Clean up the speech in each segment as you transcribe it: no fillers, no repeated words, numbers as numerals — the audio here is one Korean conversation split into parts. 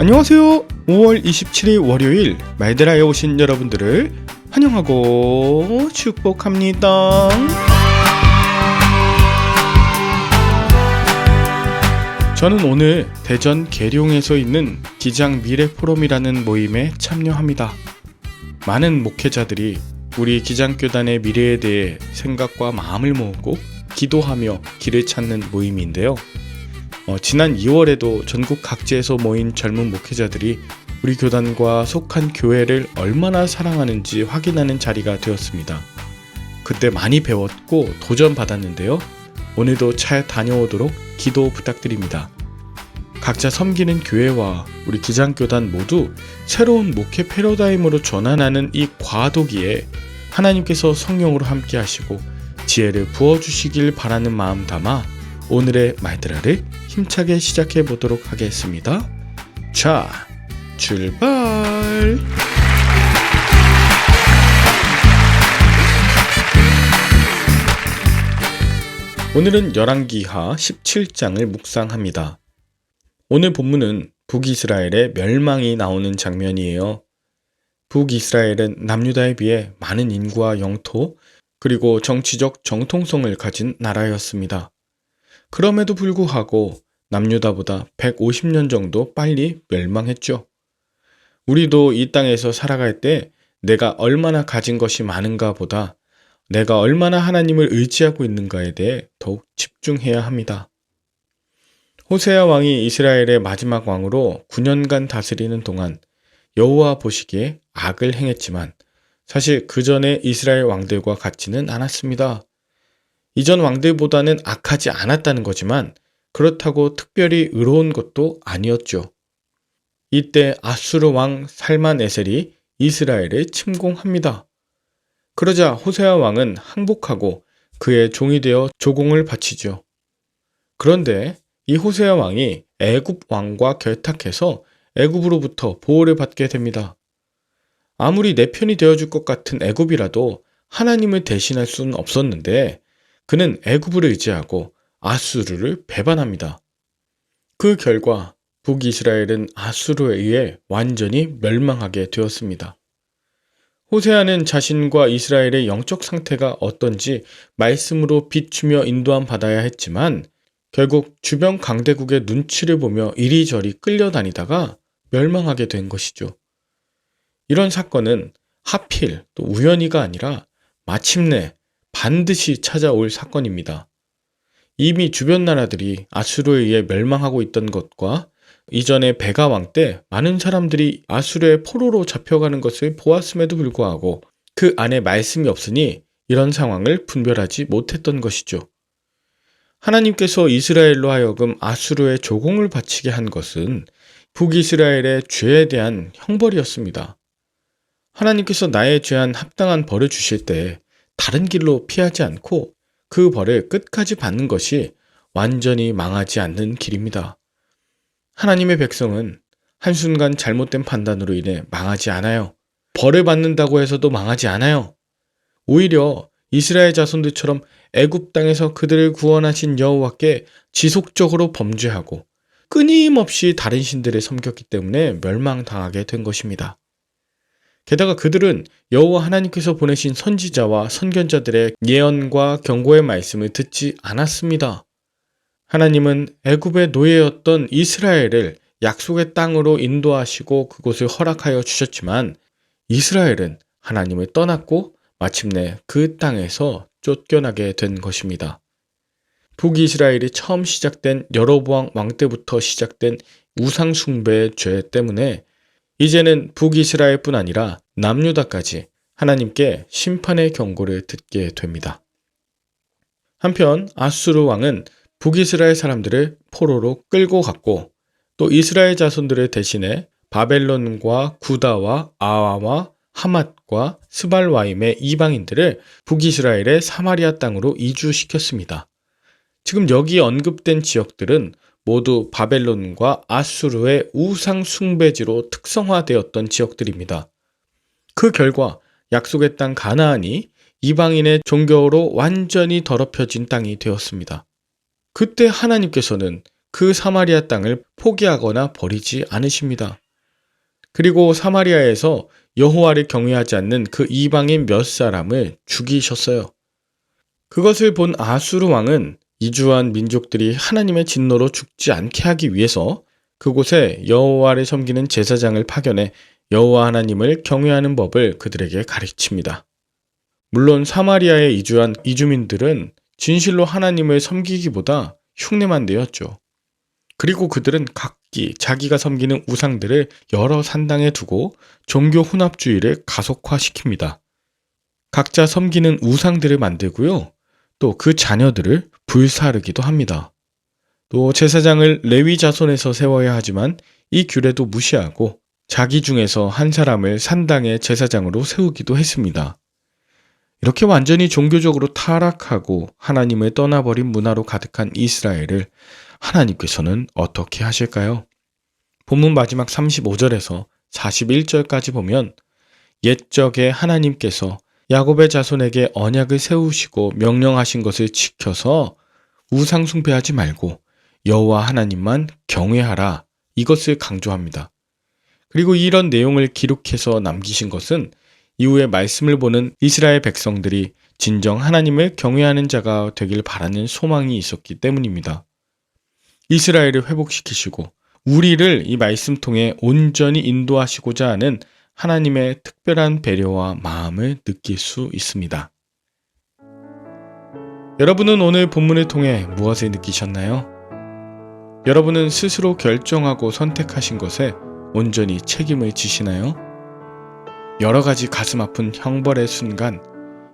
안녕하세요. 5월 27일 월요일 말드라에 오신 여러분들을 환영하고 축복합니다. 저는 오늘 대전 계룡에서 있는 기장 미래포럼이라는 모임에 참여합니다. 많은 목회자들이 우리 기장교단의 미래에 대해 생각과 마음을 모으고 기도하며 길을 찾는 모임인데요. 지난 2월에도 전국 각지에서 모인 젊은 목회자들이 우리 교단과 속한 교회를 얼마나 사랑하는지 확인하는 자리가 되었습니다. 그때 많이 배웠고 도전받았는데요. 오늘도 잘 다녀오도록 기도 부탁드립니다. 각자 섬기는 교회와 우리 기장교단 모두 새로운 목회 패러다임으로 전환하는 이 과도기에 하나님께서 성령으로 함께 하시고 지혜를 부어주시길 바라는 마음 담아 오늘의 말드라를 힘차게 시작해 보도록 하겠습니다. 자, 출발! 오늘은 열왕기하 17장을 묵상합니다. 오늘 본문은 북이스라엘의 멸망이 나오는 장면이에요. 북이스라엘은 남유다에 비해 많은 인구와 영토, 그리고 정치적 정통성을 가진 나라였습니다. 그럼에도 불구하고 남유다보다 150년 정도 빨리 멸망했죠. 우리도 이 땅에서 살아갈 때 내가 얼마나 가진 것이 많은가 보다 내가 얼마나 하나님을 의지하고 있는가에 대해 더욱 집중해야 합니다. 호세아 왕이 이스라엘의 마지막 왕으로 9년간 다스리는 동안 여호와 보시기에 악을 행했지만 사실 그 전에 이스라엘 왕들과 같지는 않았습니다. 이전 왕들보다는 악하지 않았다는 거지만 그렇다고 특별히 의로운 것도 아니었죠. 이때 아수르 왕 살만에셀이 이스라엘을 침공합니다. 그러자 호세아 왕은 항복하고 그의 종이 되어 조공을 바치죠. 그런데 이 호세아 왕이 애굽 왕과 결탁해서 애굽으로부터 보호를 받게 됩니다. 아무리 내 편이 되어줄 것 같은 애굽이라도 하나님을 대신할 수는 없었는데 그는 애굽을 의지하고 아수르를 배반합니다. 그 결과 북이스라엘은 아수르에 의해 완전히 멸망하게 되었습니다. 호세아는 자신과 이스라엘의 영적 상태가 어떤지 말씀으로 비추며 인도함 받아야 했지만 결국 주변 강대국의 눈치를 보며 이리저리 끌려다니다가 멸망하게 된 것이죠. 이런 사건은 하필 또 우연히가 아니라 마침내 반드시 찾아올 사건입니다. 이미 주변 나라들이 아수르에 의해 멸망하고 있던 것과 이전에 베가 왕 때 많은 사람들이 아수르의 포로로 잡혀가는 것을 보았음에도 불구하고 그 안에 말씀이 없으니 이런 상황을 분별하지 못했던 것이죠. 하나님께서 이스라엘로 하여금 아수르의 조공을 바치게 한 것은 북이스라엘의 죄에 대한 형벌이었습니다. 하나님께서 나의 죄한 합당한 벌을 주실 때 다른 길로 피하지 않고 그 벌을 끝까지 받는 것이 완전히 망하지 않는 길입니다. 하나님의 백성은 한순간 잘못된 판단으로 인해 망하지 않아요. 벌을 받는다고 해서도 망하지 않아요. 오히려 이스라엘 자손들처럼 애굽 땅에서 그들을 구원하신 여호와께 지속적으로 범죄하고 끊임없이 다른 신들을 섬겼기 때문에 멸망당하게 된 것입니다. 게다가 그들은 여호와 하나님께서 보내신 선지자와 선견자들의 예언과 경고의 말씀을 듣지 않았습니다. 하나님은 애굽의 노예였던 이스라엘을 약속의 땅으로 인도하시고 그곳을 허락하여 주셨지만 이스라엘은 하나님을 떠났고 마침내 그 땅에서 쫓겨나게 된 것입니다. 북이스라엘이 처음 시작된 여로보암 왕 때부터 시작된 우상 숭배의 죄 때문에 이제는 북이스라엘뿐 아니라 남유다까지 하나님께 심판의 경고를 듣게 됩니다. 한편 아수르 왕은 북이스라엘 사람들을 포로로 끌고 갔고 또 이스라엘 자손들을 대신해 바벨론과 구다와 아와와 하맛과 스발와임의 이방인들을 북이스라엘의 사마리아 땅으로 이주시켰습니다. 지금 여기 언급된 지역들은 모두 바벨론과 아수르의 우상 숭배지로 특성화되었던 지역들입니다. 그 결과 약속의 땅 가나안이 이방인의 종교로 완전히 더럽혀진 땅이 되었습니다. 그때 하나님께서는 그 사마리아 땅을 포기하거나 버리지 않으십니다. 그리고 사마리아에서 여호와를 경외하지 않는 그 이방인 몇 사람을 죽이셨어요. 그것을 본 아수르 왕은 이주한 민족들이 하나님의 진노로 죽지 않게 하기 위해서 그곳에 여호와를 섬기는 제사장을 파견해 여호와 하나님을 경외하는 법을 그들에게 가르칩니다. 물론 사마리아에 이주한 이주민들은 진실로 하나님을 섬기기보다 흉내만 내었죠. 그리고 그들은 각기 자기가 섬기는 우상들을 여러 산당에 두고 종교 혼합주의를 가속화시킵니다. 각자 섬기는 우상들을 만들고요. 또 그 자녀들을 불사르기도 합니다. 또 제사장을 레위 자손에서 세워야 하지만 이 규례도 무시하고 자기 중에서 한 사람을 산당의 제사장으로 세우기도 했습니다. 이렇게 완전히 종교적으로 타락하고 하나님을 떠나버린 문화로 가득한 이스라엘을 하나님께서는 어떻게 하실까요? 본문 마지막 35절에서 41절까지 보면 옛적에 하나님께서 야곱의 자손에게 언약을 세우시고 명령하신 것을 지켜서 우상 숭배하지 말고 여호와 하나님만 경외하라, 이것을 강조합니다. 그리고 이런 내용을 기록해서 남기신 것은 이후에 말씀을 보는 이스라엘 백성들이 진정 하나님을 경외하는 자가 되길 바라는 소망이 있었기 때문입니다. 이스라엘을 회복시키시고 우리를 이 말씀 통해 온전히 인도하시고자 하는 하나님의 특별한 배려와 마음을 느낄 수 있습니다. 여러분은 오늘 본문을 통해 무엇을 느끼셨나요? 여러분은 스스로 결정하고 선택하신 것에 온전히 책임을 지시나요? 여러 가지 가슴 아픈 형벌의 순간,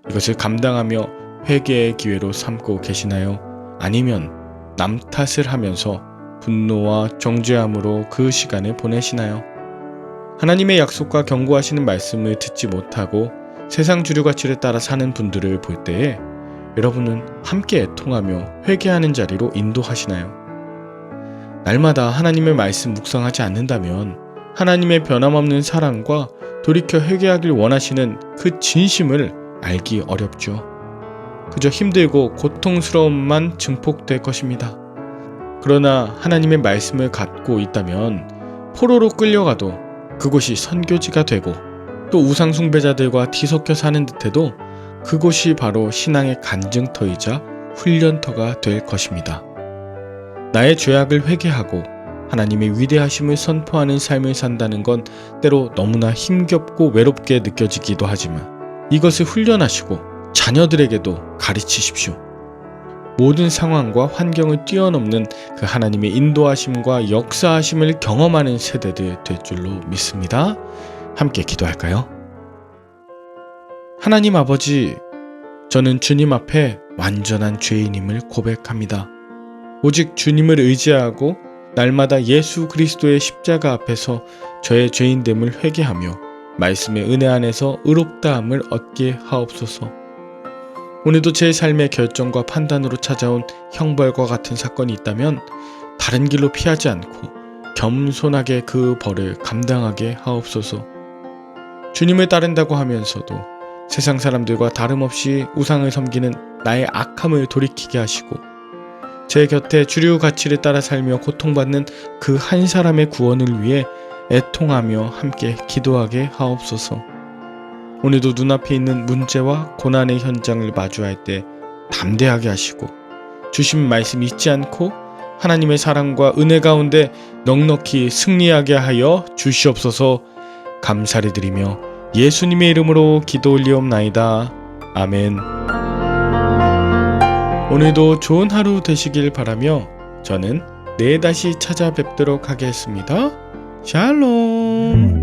이것을 감당하며 회개의 기회로 삼고 계시나요? 아니면 남 탓을 하면서 분노와 정죄함으로 그 시간을 보내시나요? 하나님의 약속과 경고하시는 말씀을 듣지 못하고 세상 주류 가치를 따라 사는 분들을 볼 때에 여러분은 함께 애통하며 회개하는 자리로 인도하시나요? 날마다 하나님의 말씀 묵상하지 않는다면 하나님의 변함없는 사랑과 돌이켜 회개하길 원하시는 그 진심을 알기 어렵죠. 그저 힘들고 고통스러움만 증폭될 것입니다. 그러나 하나님의 말씀을 갖고 있다면 포로로 끌려가도 그곳이 선교지가 되고 또 우상숭배자들과 뒤섞여 사는 듯해도 그곳이 바로 신앙의 간증터이자 훈련터가 될 것입니다. 나의 죄악을 회개하고 하나님의 위대하심을 선포하는 삶을 산다는 건 때로 너무나 힘겹고 외롭게 느껴지기도 하지만 이것을 훈련하시고 자녀들에게도 가르치십시오. 모든 상황과 환경을 뛰어넘는 그 하나님의 인도하심과 역사하심을 경험하는 세대들 될 줄로 믿습니다. 함께 기도할까요? 하나님 아버지, 저는 주님 앞에 완전한 죄인임을 고백합니다. 오직 주님을 의지하고 날마다 예수 그리스도의 십자가 앞에서 저의 죄인됨을 회개하며 말씀의 은혜 안에서 의롭다함을 얻게 하옵소서. 오늘도 제 삶의 결정과 판단으로 찾아온 형벌과 같은 사건이 있다면 다른 길로 피하지 않고 겸손하게 그 벌을 감당하게 하옵소서. 주님을 따른다고 하면서도 세상 사람들과 다름없이 우상을 섬기는 나의 악함을 돌이키게 하시고 제 곁에 주류 가치를 따라 살며 고통받는 그 한 사람의 구원을 위해 애통하며 함께 기도하게 하옵소서. 오늘도 눈앞에 있는 문제와 고난의 현장을 마주할 때 담대하게 하시고 주신 말씀 잊지 않고 하나님의 사랑과 은혜 가운데 넉넉히 승리하게 하여 주시옵소서. 감사를 드리며 예수님의 이름으로 기도 올리옵나이다. 아멘. 오늘도 좋은 하루 되시길 바라며 저는 내일 다시 찾아뵙도록 하겠습니다. 샬롬.